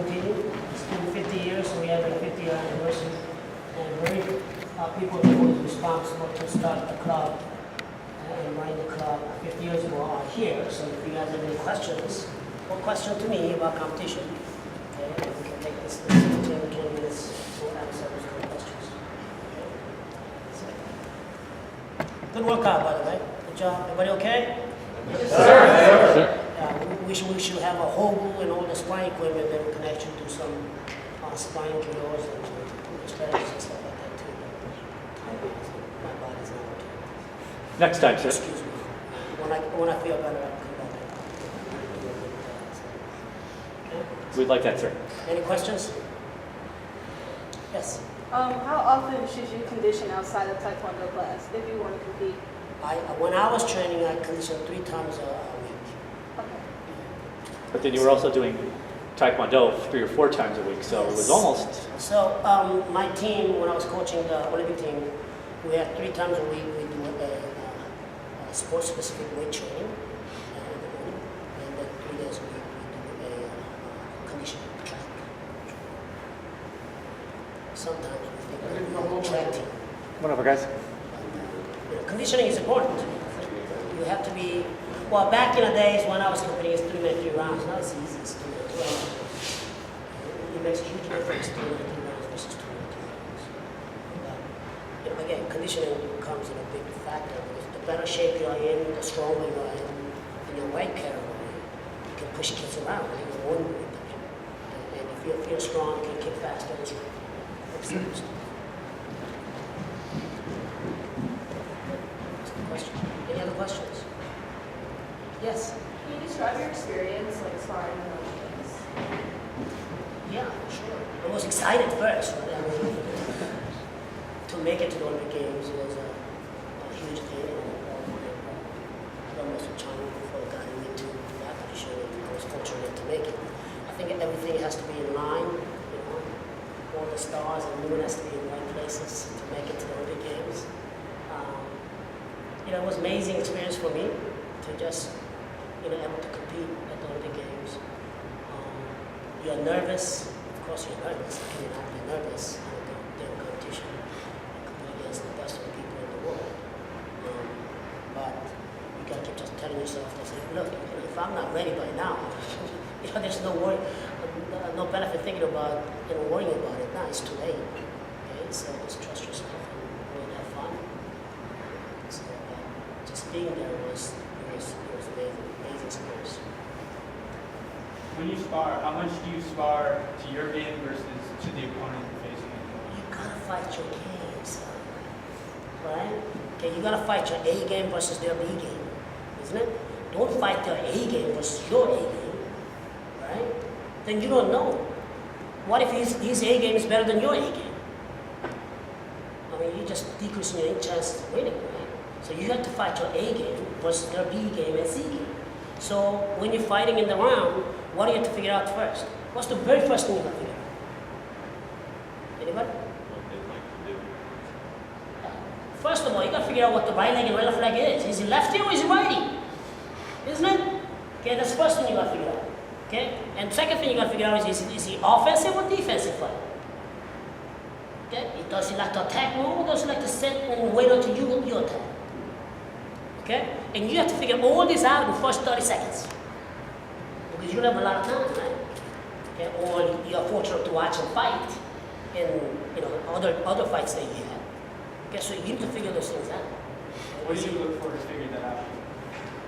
continue. It's been 50 years, so we have a 50-year anniversary. And people who are responsible to start the club and run the club 50 years ago are here. So if you guys have any questions, or question to me about competition, okay, we can take this 15 to 20 minutes to answer those kind of questions. Okay. So, good workout, by the way. Good job. Everybody okay? Yes, sir. We should have a whole and all the spine equipment that will connect you to some spine drills and strategies and stuff like that too. My body's not okay. Next time, sir. Excuse me. When I feel better, I'll come back. Okay. We'd like that, sir. Any questions? Yes. How often should you condition outside of Taekwondo class if you want to compete? When I was training, I conditioned 3 times a week. Okay. But then you were also doing Taekwondo 3 or 4 times a week, so it was almost... So my team, when I was coaching the Olympic team, we had 3 times a week we do a sport-specific weight training, and then 3 days a week we do a conditioning track. Sometimes we think of a track team. Whatever, guys. Conditioning is important. You have to be, well, back in the days when I was competing, it's 3-minute 3 rounds. Now it's easy, it's 2-minute 2 rounds. It makes a huge difference, 3-minute 3 rounds versus 2-minute 2 rounds. But, again, conditioning comes in a big factor because the better shape you are in, the stronger you are in your weight category, you can push kids around, right? You're one with them. And if you feel strong, you can kick faster and stronger. Any other questions? Yes? Can you describe your experience like sparring in the Olympics? Yeah, sure. I was excited first. Right? I mean, to make it to the Olympic Games was a huge thing. I almost was trying before I got into that competition, and I was fortunate to make it. I think everything has to be in line, you know. All the stars and moon has to be in the right places to make it to the Olympic Games. It was an amazing experience for me to just, able to compete at the Olympic Games. You're nervous, of course you're nervous. How can you not be nervous in a competition? Compete against the best of the people in the world. But you gotta keep just telling yourself, look, if I'm not ready by now, there's no benefit thinking about, worrying about it now. It's too late. Okay, so just trust yourself and have fun. So, just being there was amazing experience. When you spar, how much do you spar to your game versus to the opponent you're facing? You gotta fight your games, right? Okay, you gotta fight your A game versus their B game, isn't it? Don't fight their A game versus your A game, right? Then you don't know. What if his A game is better than your A game? I mean, you're just decreasing your chances of winning, right? So you have to fight your A game versus their B game and C game. So when you're fighting in the round, what do you have to figure out first? What's the very first thing you have to figure out? Anybody? First of all, you got to figure out what the right leg and left leg is. Is he lefty or is he righty? Isn't it? Okay, that's the first thing you got to figure out. Okay? And second thing you got to figure out is he offensive or defensive fighter? Okay? Does he like to attack more or does he like to sit and wait until you attack? Okay? And you have to figure all this out in the first 30 seconds. Because you don't have a lot of time, right? Okay? Or you're fortunate to watch him fight in other fights that you have. Okay, so you need to figure those things out. What do you look for to figure that out?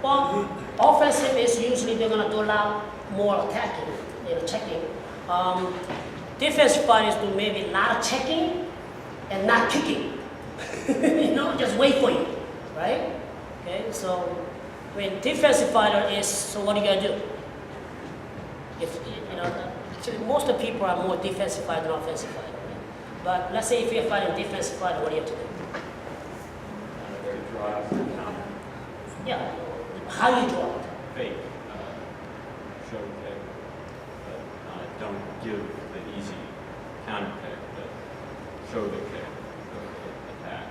Well, offensive is usually they're going to do a lot more attacking, checking. Defensive fighters do maybe a lot of checking and not kicking. Just wait for you, right? Okay, so when defensive fighter is, so what are you going to do? Actually most of the people are more defensive fighter than offensive fighter. Right? But let's say if you're fighting defensive fighter, what do you have to do? Yeah, how you draw it? Fake, show kick, but don't give the easy counter kick, but show the kick, show the attack.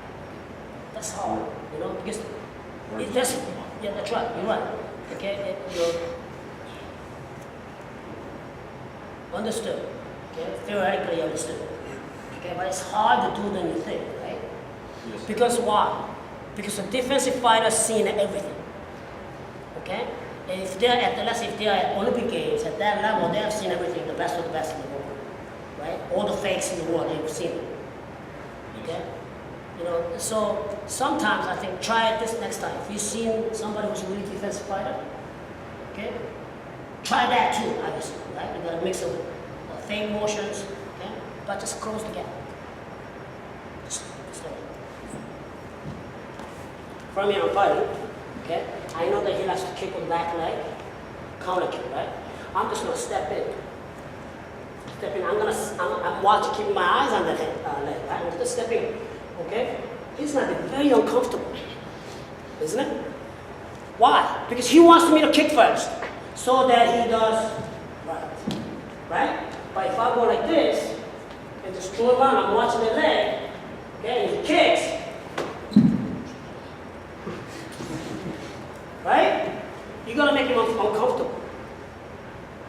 That's hard, because that's right, you're right. Okay, understood. Okay, theoretically understood. Okay, but it's hard to do than you think, right? Yes. Because why? Because the defensive fighter's seen everything. Okay? And if they're at let's say if they're at Olympic Games, at that level, they have seen everything, the best of the best in the world. Right? All the fakes in the world, they've seen it. Okay? You know, so sometimes I think try it this next time. If you've seen somebody who's a really defensive fighter, okay? Try that too, obviously, right? You got a mix of fake motions, okay? But just close the gap. Just like from me, I'm fighting, okay? I know that he likes to kick with the back leg, counter kick, right? I'm just gonna step in. Step in. I'm watching, keeping my eyes on the leg, right? I'm just stepping, okay? He's gonna be very uncomfortable, isn't it? Why? Because he wants me to kick first, so that he does right, right? But if I go like this and just turn around, I'm watching the leg, okay, and he kicks. Right? You're gonna make him uncomfortable.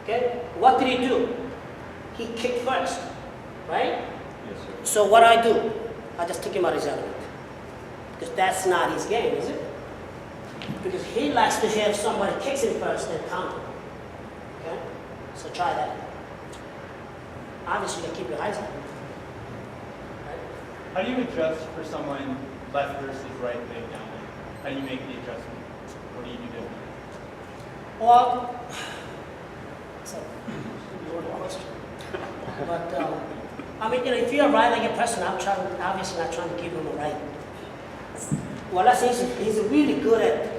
Okay? What did he do? He kicked first. Right? Yes, sir. So what I do? I just took him out of his element. Because that's not his game, is it? Because he likes to have somebody kicks him first and counter. Okay? So try that. Obviously you gotta keep your eyes on him. Right? How do you adjust for someone left versus right leg down there? How do you make the adjustment? What do you do differently? Well, it's a good question. But I mean, you know, if you're a right-legged person, obviously not trying to give him a right. Well, let's say he's really good at,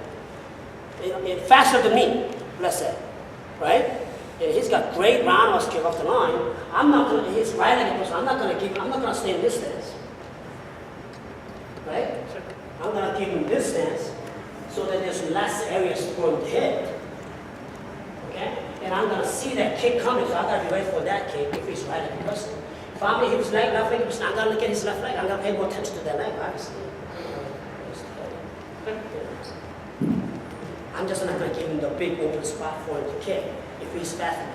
faster than me, let's say, right? And he's got great roundhouse kick off the line. I'm not gonna, he's right-legged person, I'm not gonna stay in this stance, right? I'm gonna give him this stance so that there's less areas for him to hit, okay? And I'm gonna see that kick coming, so I gotta be ready for that kick if he's right-legged person. If I'm in his leg, left leg, I'm gonna look at his left leg, I'm gonna pay more attention to that leg, obviously. I'm just not going to give him the big open spot for him to kick if he's faster than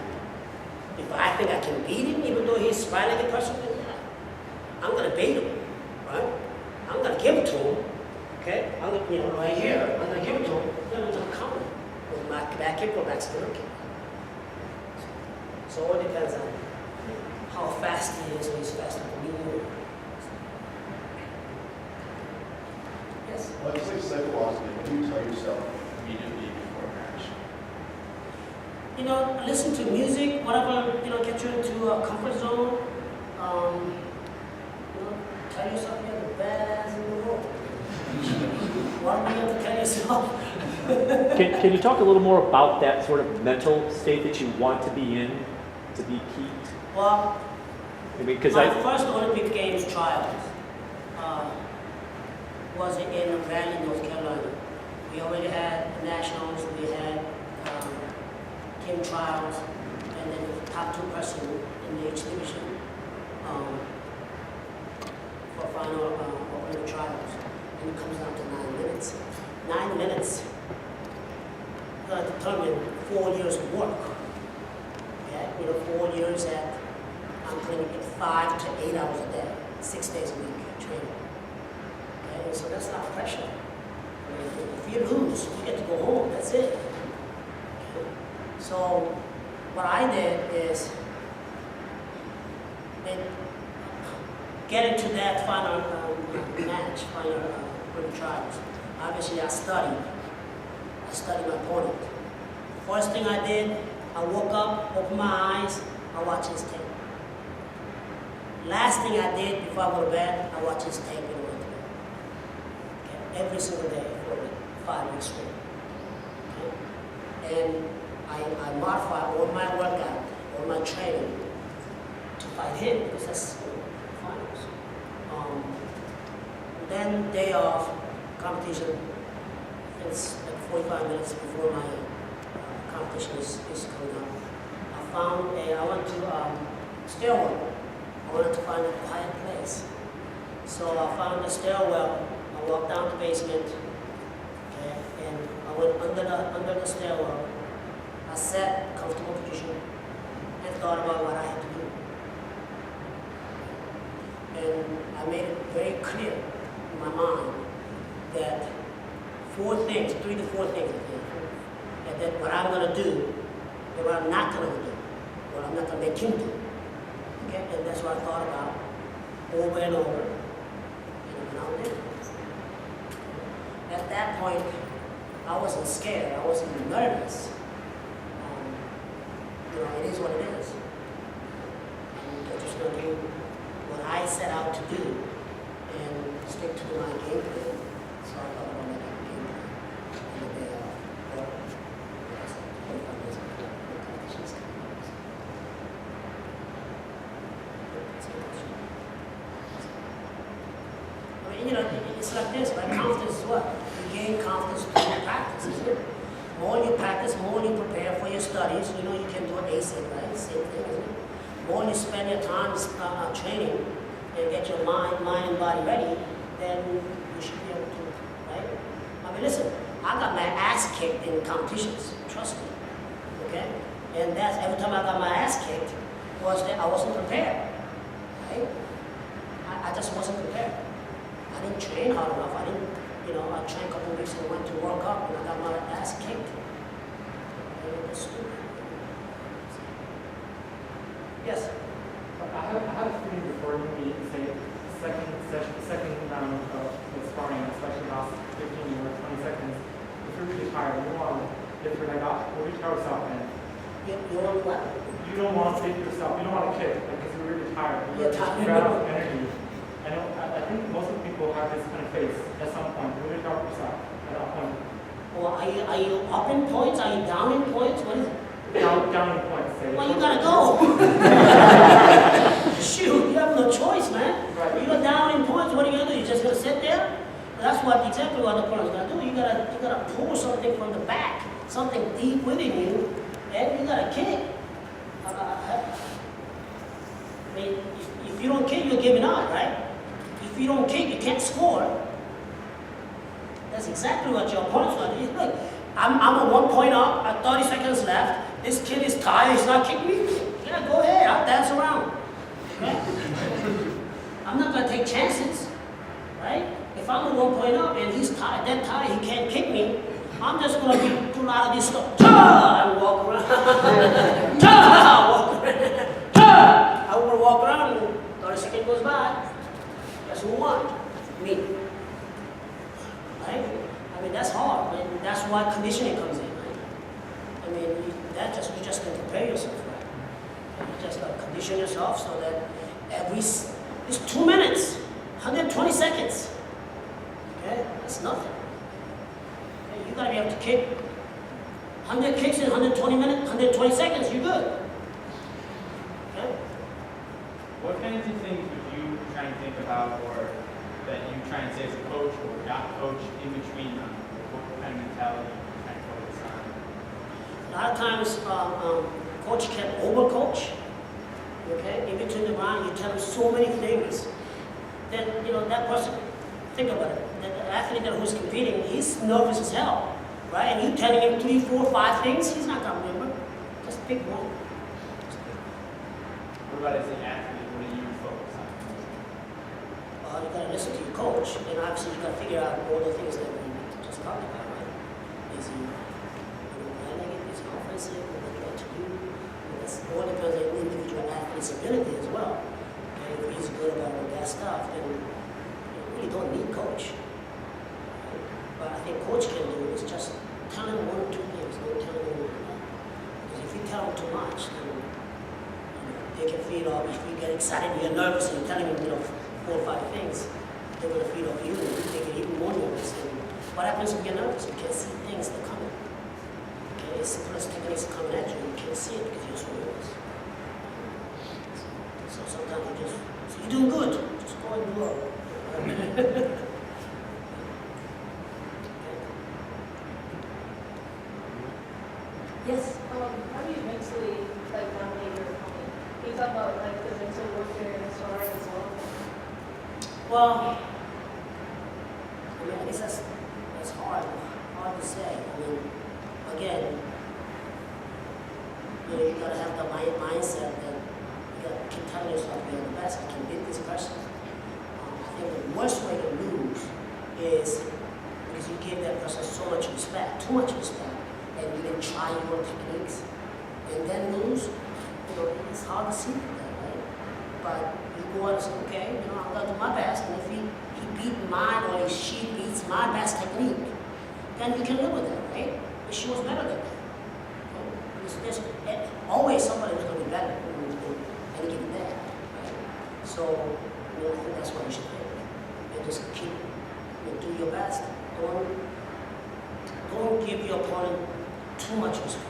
me. If I think I can beat him, even though he's a right-legged person, then yeah, I'm going to bait him, right? I'm going to give it to him, okay? I'm going to, you know, right here, I'm going to give it to him, then I'm going to counter with my back kick or back spinner kick. So it all depends on how fast he is, when he's faster than me. Yes? Well, it's like psychologically, what do you tell yourself immediately before a match? You know, listen to music, whatever, you know, get you into a comfort zone. You know, tell yourself you're the best in the world. What do you have to tell yourself? Can you talk a little more about that sort of mental state that you want to be in, to be peaked? Well, I mean, because my first Olympic Games trials was in Raleigh, North Carolina. We already had nationals, we had team trials, and then the top 2 person in the H division for final Olympic trials. And it comes down to 9 minutes. 9 minutes determine 4 years of work. Okay? You know, 4 years at, I'm putting in 5 to 8 hours a day, 6 days a week training. Okay? So that's not pressure. I mean, if you lose, you get to go home, that's it. Okay? So what I did is get into that final match, final Olympic trials. Obviously, I studied my opponent. First thing I did, I woke up, opened my eyes, I watched his tape. Last thing I did before I go to bed, I watched his tape and went to bed. Okay? Every single day for 5 weeks straight. Okay? And I modify all my workout, all my training to fight him because that's finals. Then day of competition, it's like 45 minutes before my competition is coming up. I went to stairwell. I wanted to find a quiet place. So I found a stairwell. I walked down the basement, okay, and I went under the stairwell. I sat, comfortable position, and thought about what I had to do. And I made it very clear in my mind that 3 to 4 things, I think, and that what I'm going to do and what I'm not going to do, what I'm not going to make him do. Okay? And that's what I thought about over and over. And I went out there. At that point, I wasn't scared. I wasn't nervous. It is what it is. I'm just going to do what I set out to do and stick to my game plan. So I thought about making a game plan on the day off. Well, I said, 45 minutes before the competition's coming up. I mean, it's like this, right? Confidence is what? You gain confidence through practice, isn't it? The more you practice, the more you prepare for your studies. You can do an ASIC, right? Same thing, isn't it? The more you spend your time training and get your mind and body ready, then you should be able to, right? I mean, listen, I got my ass kicked in competitions, trust me, okay? And that's every time I got my ass kicked was that I wasn't prepared, right? I just wasn't prepared. I didn't train hard enough. I trained a couple of weeks and went to World Cup and I got my ass kicked. It was stupid. Yes? I have a feeling before you meet, say, second round of sparring, especially last 15 or 20 seconds, if you're really tired, you don't want to lift your leg up or reach yourself in. You want what? You don't want to lift yourself, you don't want to kick because you're really tired. You're tired. You're out of energy. I think most of the people have this kind of face at some point. You really doubt yourself at that point. Well, are you up in points? Are you down in points? What is it? Down in points, say. Well, you gotta go. Shoot, you have no choice, man. Right. You're down in points. What are you gonna do? You're just gonna sit there? That's exactly what the opponent's gonna do. You gotta pull something from the back, something deep within you, and you gotta kick. I mean, if you don't kick, you're giving up, right? If you don't kick, you can't score. That's exactly what your opponent's gonna do. Look, I'm at 1 point up, at 30 seconds left. This kid is tired, he's not kicking me. Yeah, go ahead, I'll dance around. Right? I'm not gonna take chances, right? If I'm at 1 point up and he's tired, dead tired, he can't kick me, I'm just gonna be pulled out of this stuff. And walk around. Walk around. I will walk around and 30 seconds goes by. Guess who won? Me. Right? I mean, that's hard, and that's why conditioning comes in, right? I mean, you just can prepare yourself, right? You just condition yourself so that it's 2 minutes, 120 seconds. Okay? That's nothing. Okay? You gotta be able to kick 100 kicks in 120 minutes, 120 seconds, you're good. Okay? What kinds of things would you try and think about, or that you try and say as a coach or not coach in between them? What kind of mentality you try and focus on? A lot of times, coach can overcoach. Okay, in between the round, you tell him so many things. Then that person. Think about it. The athlete who's competing, he's nervous as hell, right? And you telling him 3, 4, 5 things, he's not gonna remember. Just pick one. What about as an athlete? What do you focus on? You gotta listen to your coach, and obviously you gotta figure out all the things that we just talked about, right? Is he planning it? Is he offensive? What to do? That's all depends on the individual athlete's ability as well. Okay? If he's good about all that stuff, then you really don't need coach. Right? But I think coach can do is just tell him 1 or 2 things, don't tell him more than that. Because if you tell him too much, then they can feed off. If you get excited, you're nervous, and you're telling him 4 or 5 things, they're going to feed off you, and they get even more nervous. And what happens when you're nervous? You can't see things that are coming. Okay, it's the first techniques coming at you, and you can't see it because you're so nervous. So sometimes you just say, you're doing good, just go and do it. Yes? How do you mentally dominate your opponent? Can you talk about the mental warfare and sparring as well? Well, I mean, I guess that's hard to say. I mean, again, you gotta have the mindset hard to see that, right? But you go out and say, okay, I'm gonna do my best, and if he beat mine or she beats my best technique, then you can live with that, right? But she was better than that. There's always somebody who's gonna be better in any given day, right? So, I think that's what you should think. And just keep, do your best. Don't give your opponent too much respect.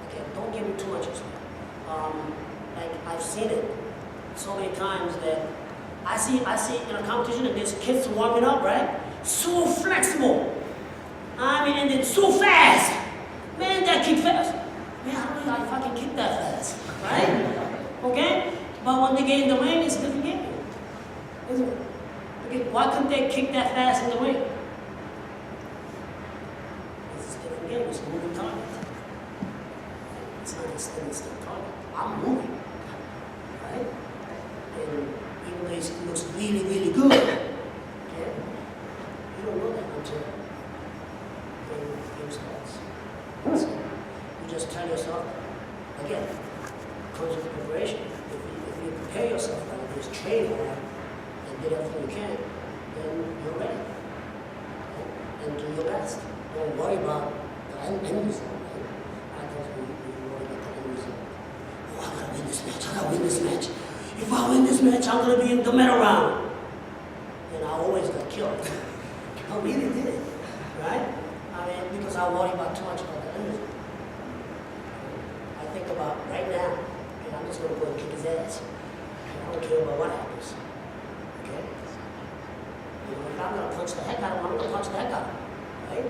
Okay, don't give him too much respect. Like I've seen it so many times that I see in a competition and there's kids warming up, right? So flexible. I mean, and it's so fast. Man, that kick fast. Man, how do I fucking kick that fast, right? Okay? But when they get in the ring, it's a different game, isn't it? Okay, why couldn't they kick that fast in the ring? It's a different game. It's a moving target. It's not a steady still target. I'm moving, right? And even though he looks really, really good, okay? You don't know that until the game starts. So you just tell yourself, again, comes with preparation. If you prepare yourself like this, train hard, and get everything you can, then you're ready. Right? And do your best. Don't worry about the end result. Right? I thought we worry about the end result. Oh, I gotta win this match. I gotta win this match. If I win this match, I'm gonna be in the medal round. And I always got killed. I really did, right? I mean, because I worry about too much about the end result. I think about right now, and I'm just gonna go and kick his ass. I don't care about what happens. Okay? If I'm gonna punch the heck out of him, I'm gonna punch the heck out of him. Right?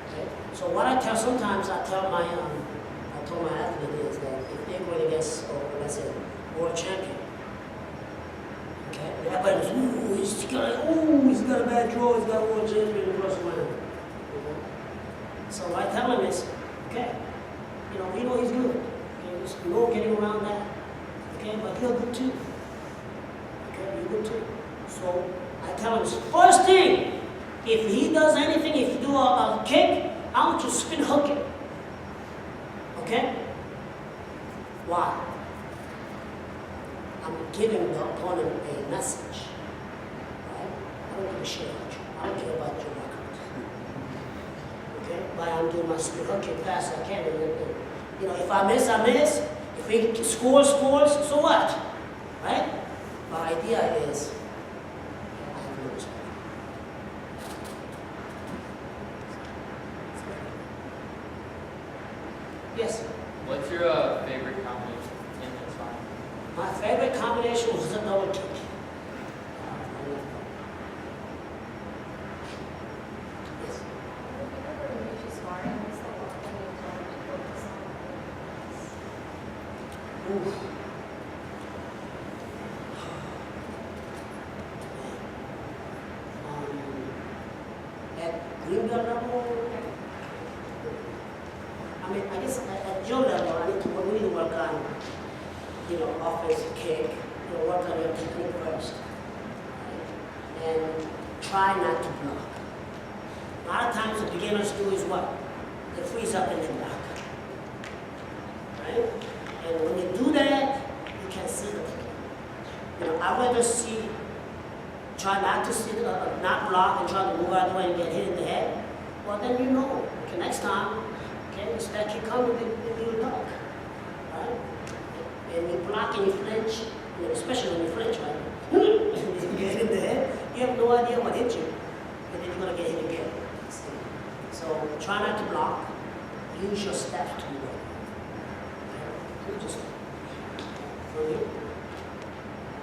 Okay? So what I tell sometimes I tell my athlete is that if they're going against, or let's say, world champion, okay, and everybody goes, he's got a bad draw, he's got a world champion in the first round. Okay? So what I tell him is, okay, we know he's good. Okay, there's no getting around that. Okay, but you're good too. Okay, you're good too. So I tell him, first thing, if he does anything, if you do a kick, I want you to spin hook it. Okay? Why? I'm giving the opponent a message. Right? I don't give a shit about you. I don't care about your record. Okay? But I'm doing my spin hook it fast as I can. And if I miss, I miss. If he scores, so what? Right? My idea is, I have no respect. Yes? What's your favorite combination in this fight? My favorite combination was the double kick. Yes? Ooh. At green belt level, I mean, I guess at your level, we need to work on, offensive kick, work on your technique first. Right? And try not to block. A lot of times the beginners do is what? They freeze up and they block. Right? And when you do that, you can see the technique. I'd rather try not to see, not block and try to move out of the way and get hit in the head. Well, then okay, next time, okay, if that kick comes, you'll duck. Right? And you block and you flinch, especially when you flinch, right? If you get hit in the head, you have no idea what hit you. And then you're going to get hit again. So try not to block. Use your steps to move. Okay? Just for you.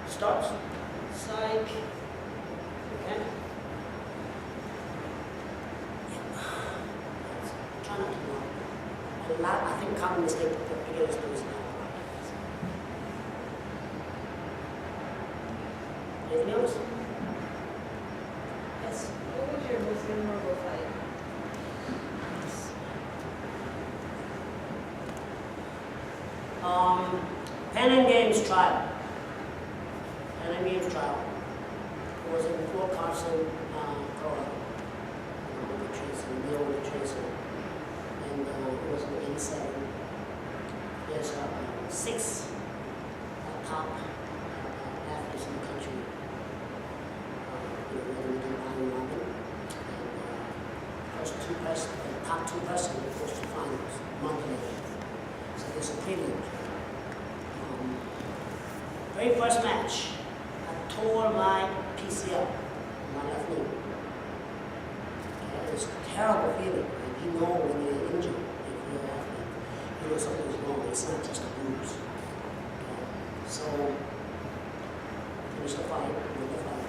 Starts. Psych. Okay? Try not to block. I think common mistake that beginners do is not. Anything else? Yes? What was your most memorable fight? Pan Am Games trial. Pan Am Games trial. It was in Fort Carson, Colorado. Tracy. And it was in 87. Yes, 6 top athletes in the country. Whether we do iron robin, and top 2 person goes to finals monthly. So it's a privilege. Very first match, I tore my PCL, my left knee. It's a terrible feeling. And you know when you're injured, if you're an athlete, you know something's wrong. It's not just a bruise. So, finished the fight, win the fight,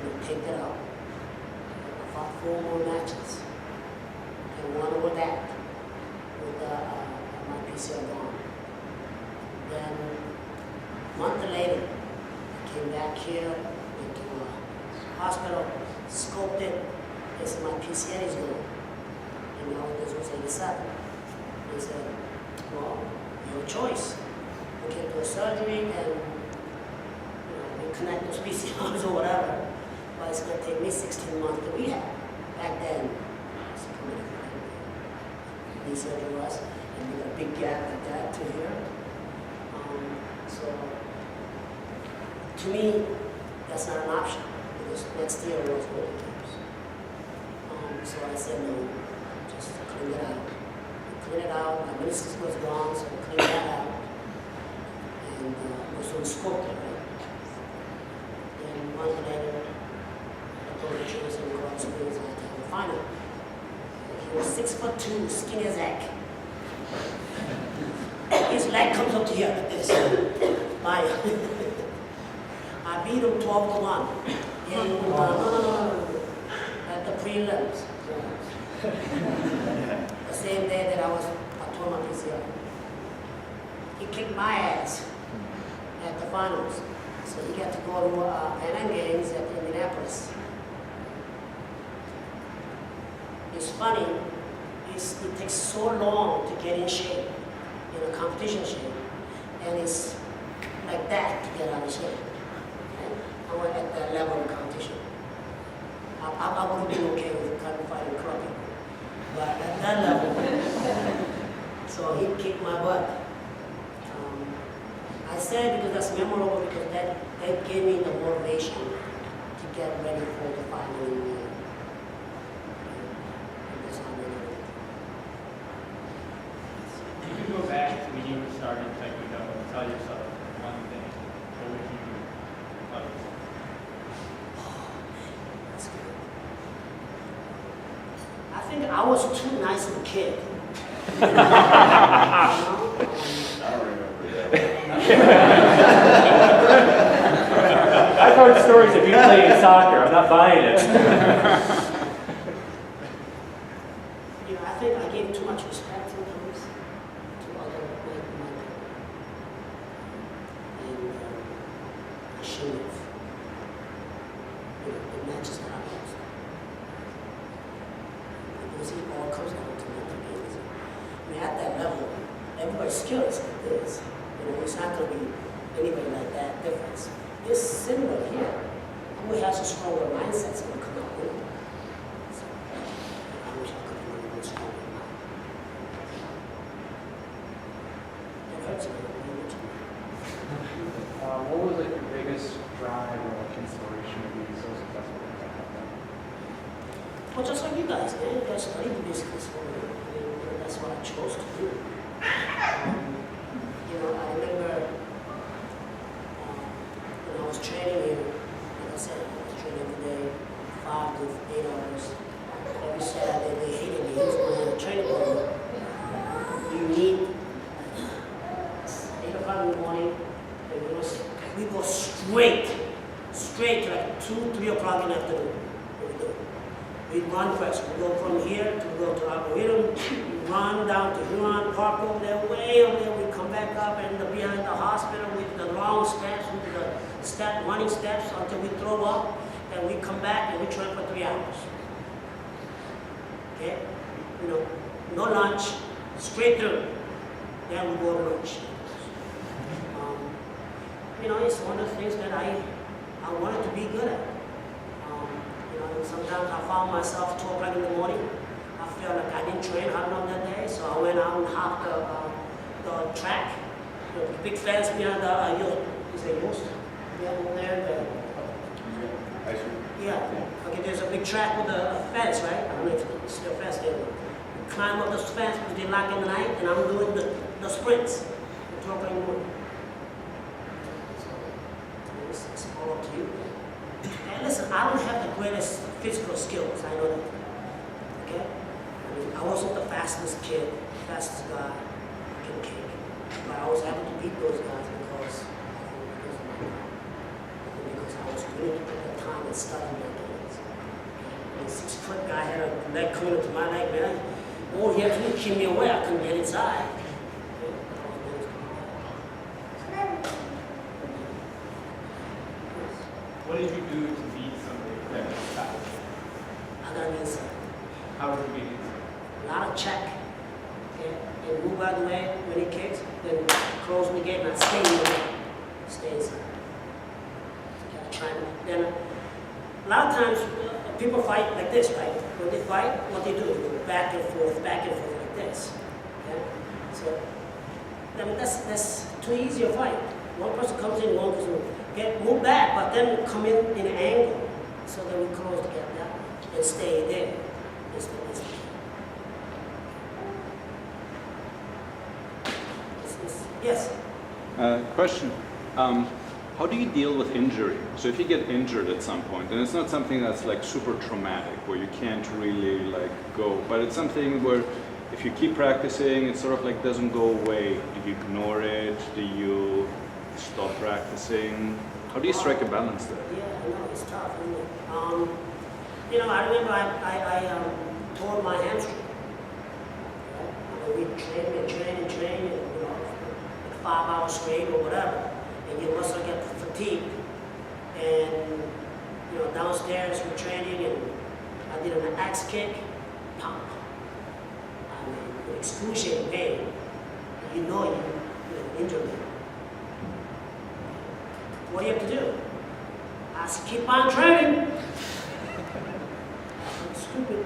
and picked it up. I fought 4 more matches, and won over that with my PCL gone. Then, a month later, I came back here into a hospital, scoped it, they said my PCL is gone. And now this was 87. They said, well, your choice. We can do a surgery and we connect those PCLs or whatever, but it's going to take me 16 months to rehab. Back then, it's pretty good. Knee surgery was, and we got a big gap like that to here. So, to me, that's not an option because next year was Olympic Games. So I said no, just clean it out. Clean it out. My meniscus was gone, so I cleaned that out. And also scoped it, right? Then 1 month later, I told the trainers and go upstairs and I had to have a final. He was 6'2", skinny as heck. His leg comes up to here like this. I beat him 12-1 in at the prelims. The same day that I tore my PCL. He kicked my ass at the finals. So he got to go to Pan Am Games at Indianapolis. It's funny, it takes so long to get in shape, in a competition shape, and it's like that to get out of shape. Okay? I went at that level of competition. I would have been okay with fighting clubbing, but at that level, so he kicked my butt. I said because that's memorable because that gave me the motivation to get ready for the final in this happened. You could go back to when you started Taekwondo and tell yourself one thing. What would you do? That's good. I think I was too nice of a kid. I don't remember that. I've heard stories of you playing soccer. I'm not buying it. I think I gave too much respect sometimes to other men. And I should have. The matches that I lost. Because it all comes down to mental games. At that level, everybody's skilled is like this. It's not going to be anybody like that difference. This similar here, who has a stronger mindset is going to come out with it. So, I wish I could be a little stronger now. It hurts me. What was like your biggest drive or like inspiration to be so successful in Taekwondo? Well, just like you guys, man. You guys studied the business for me. That's what I chose to do. I remember when I was training here, like I said, I was training every day, 5 to 8 hours. Every Saturday, they hated me. Here's my training program. You meet 8 o'clock in the morning, and we go straight to like 2, 3 o'clock in the afternoon. We run first. We go from here to go to Arboretum, run down to Huron Park over there, way over there. We come back up and behind the hospital with the long steps, with the running steps until we throw up. Then we come back and we train for 3 hours. Okay? No lunch, straight through. Then we go to lunch. It's one of the things that I wanted to be good at. Sometimes I found myself 2 o'clock in the morning. I I felt like I didn't train hard enough that day, so I went out and hopped the track. The big fence behind the, is it yours? Yeah, over there, I see. yeah. Okay, there's a big track with a fence, right? I don't know if it's still fence there. You climb up this fence because they lock in the night, and I'm doing the sprints. The 12 in the morning. So, it's all up to you. And listen, I don't have the greatest physical skills, I know that. Okay? I mean, I wasn't the fastest kid, fastest guy can kick. But I was able to beat those guys because of my time. Because I was willing to put the time and study my games. And a 6-foot guy had a leg coming to my leg, man. All he had to do was keep me away. I couldn't get inside. What did you do to beat somebody that was fast? I got inside. How did you beat it? A lot of check. Okay? And move out of the way when he kicks, then close the gate and I stay in the way. Stay inside. Then a lot of times people fight like this, right? When they fight, what they do is go back and forth like this. Okay? So I mean, that's too easy a fight. One person comes in, one person move back, but then come in an angle so that we close the gap down and stay there. Yes. Question. How do you deal with injury? So if you get injured at some point, and it's not something that's like super traumatic where you can't really like go, but it's something where if you keep practicing, it sort of like doesn't go away. Do you ignore it? Do you stop practicing? How do you strike a balance there? Yeah, I know, it's tough, isn't it? You know, I remember I tore my hamstring. We train, and, you know, like 5 hours straight or whatever, and your muscle get fatigued. And, you know, downstairs we're training, and I did an axe kick, pop. I mean, excruciating pain. You know you injured me. What do you have to do? I said, keep on training. Stupid,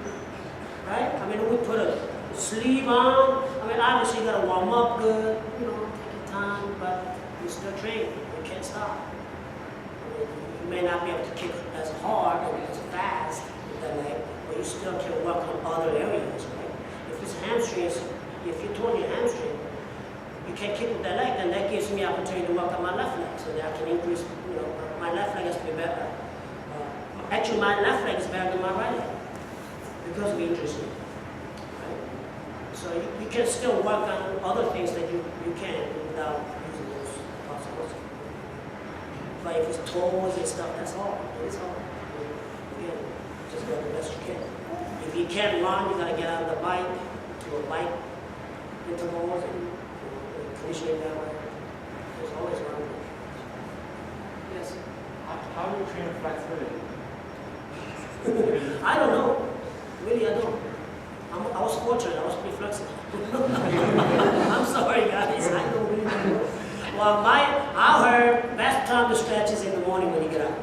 right? I mean, we put a sleeve on. I mean, obviously you gotta warm up good, you know, take your time, but you still train. You can't stop. I mean, you may not be able to kick as hard or as fast with that leg, but you still can work on other areas, right? If it's hamstrings, if you tore your hamstring, you can't kick with that leg, then that gives me opportunity to work on my left leg so that I can increase, you know, my left leg has to be better. Actually, my left leg is better than my right leg because of injuries. Right? So you can still work on other things that you can without using those muscles. But if it's toes and stuff, that's hard. It's hard. Again, just do the best you can. If you can't run, you gotta get on the bike, to a bike intervals and conditioning that way. There's always one. Yes. How do you train flexibility? I don't know. Really, I don't. I was fortunate. I was pretty flexible. I'm sorry, guys. I don't really know. Well, I heard best time to stretch is in the morning when you get up.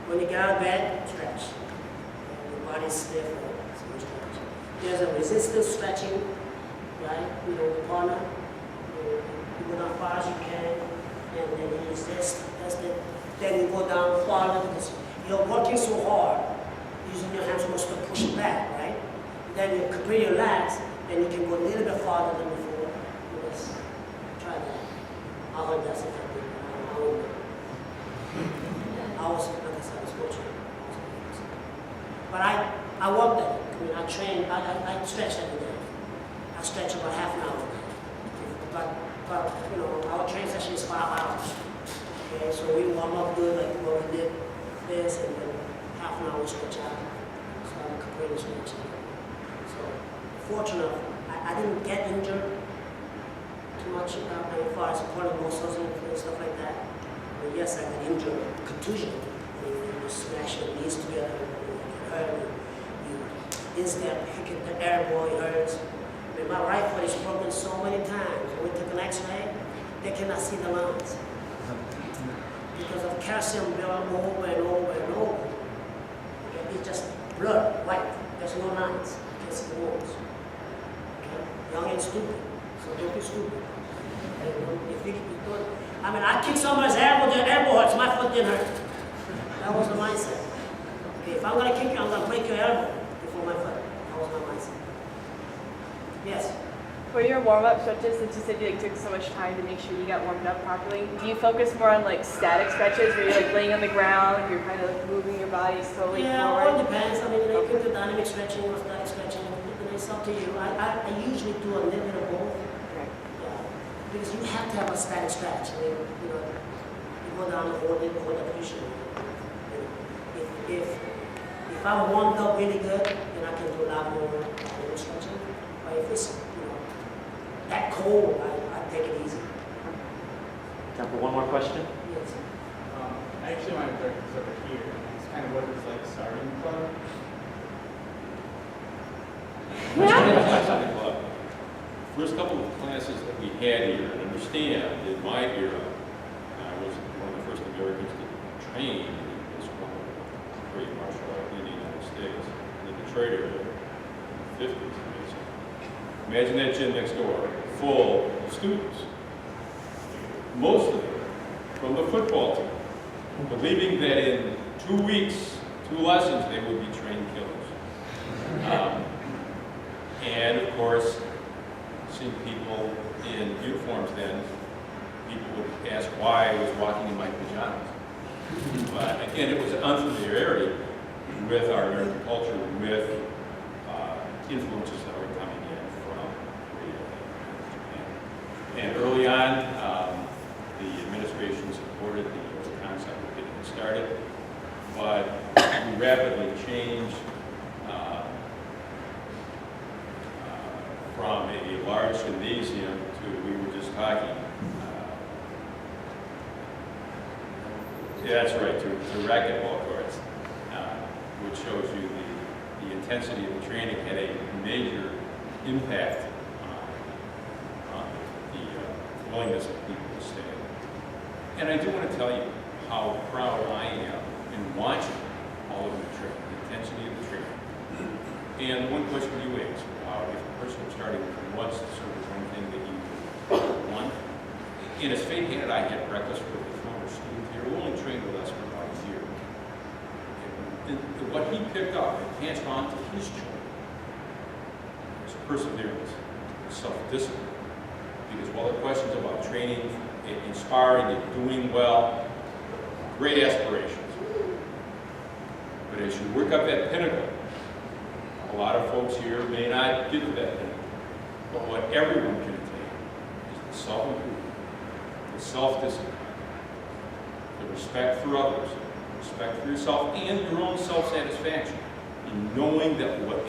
When you get out of bed, stretch. Your body's stiff, so you stretch. There's a resistance stretching, right? You know, the partner. You go down far as you can, and then you resist. That's it. Then you go down farther because you're working so hard, using your hands muscle to push it back, right? Then you compress your legs, and you can go a little bit farther than before. Let's try that. I heard that's effective. I was, like I said, I was fortunate. But I worked at it. I mean, I trained, I stretch every day. I stretch about half an hour. But you know, our training session is 5 hours. Okay, so we warm up good, like what we did this, and then half an hour stretch out. So I'm completely stretching. So fortunate, I didn't get injured too much as far as pulling muscles and stuff like that. But yes, I got injured, contusion. You smash your knees together, you hurt, you instep, hit the air ball, it hurts. I mean, my right foot is broken so many times. When we took an X-ray, they cannot see the lines. Because of calcium built over and over and over. It's just blood, white. There's no lines. You against the walls. Okay? Young and stupid, so don't be stupid. And if you don't, I mean, I kicked somebody's elbow, their elbow hurts, my foot didn't hurt. That was the mindset. Okay, if I'm gonna kick you, I'm gonna break your elbow before my foot. That was my mindset. Yes. For your warm-up stretches, since you said you took so much time to make sure you got warmed up properly, do you focus more on static stretches where you're laying on the ground, you're kind of moving your body slowly Yeah, forward? all depends. I mean, you can do dynamic stretching or static stretching. It's up to you. I usually do a little bit of both. Okay. Yeah. Because you have to have a static stretch. I mean, you go down the hold the position. If I'm warmed up really good, then I can do a lot more dynamic stretching. But if it's that cold, I take it easy. Time for one more question. Yes. I actually want to direct this over here. It's kind of what it's like starting the club. First couple of classes that we had here, and understand, in my era, I was one of the first Americans to train in this one great martial art in the United States, in the Detroit area, in the 50s. Imagine that gym next door, full of students. Most of them from the football team, believing that in 2 weeks, 2 lessons, they would be trained killers. And of course, seeing people in uniforms then, people would ask why I was walking in my pajamas. But again, it was an unfamiliarity with our American culture, with influences that were coming in from Korea and Japan. And early on, the administration supported the concept of getting it started, but we rapidly changed from a large gymnasium to, we were just talking, yeah, that's right, to racquetball courts, which shows you the intensity of the training had a major impact on the willingness of people to stay. And I do want to tell you how proud I am in watching all of the training, the intensity of the training. And one question you asked, if a person was starting what's sort of one thing that you want? And as fate had it, I had breakfast with a former student here who only trained with us for about a year. And what he picked up and passed on to his children was perseverance, self-discipline. Because while the questions about training, inspiring, and doing well, great aspirations. But as you work up that pinnacle, a lot of folks here may not get to that pinnacle. But what everyone can attain is the self-improvement, the self-discipline, the respect for others, respect for yourself, and your own self-satisfaction in knowing that what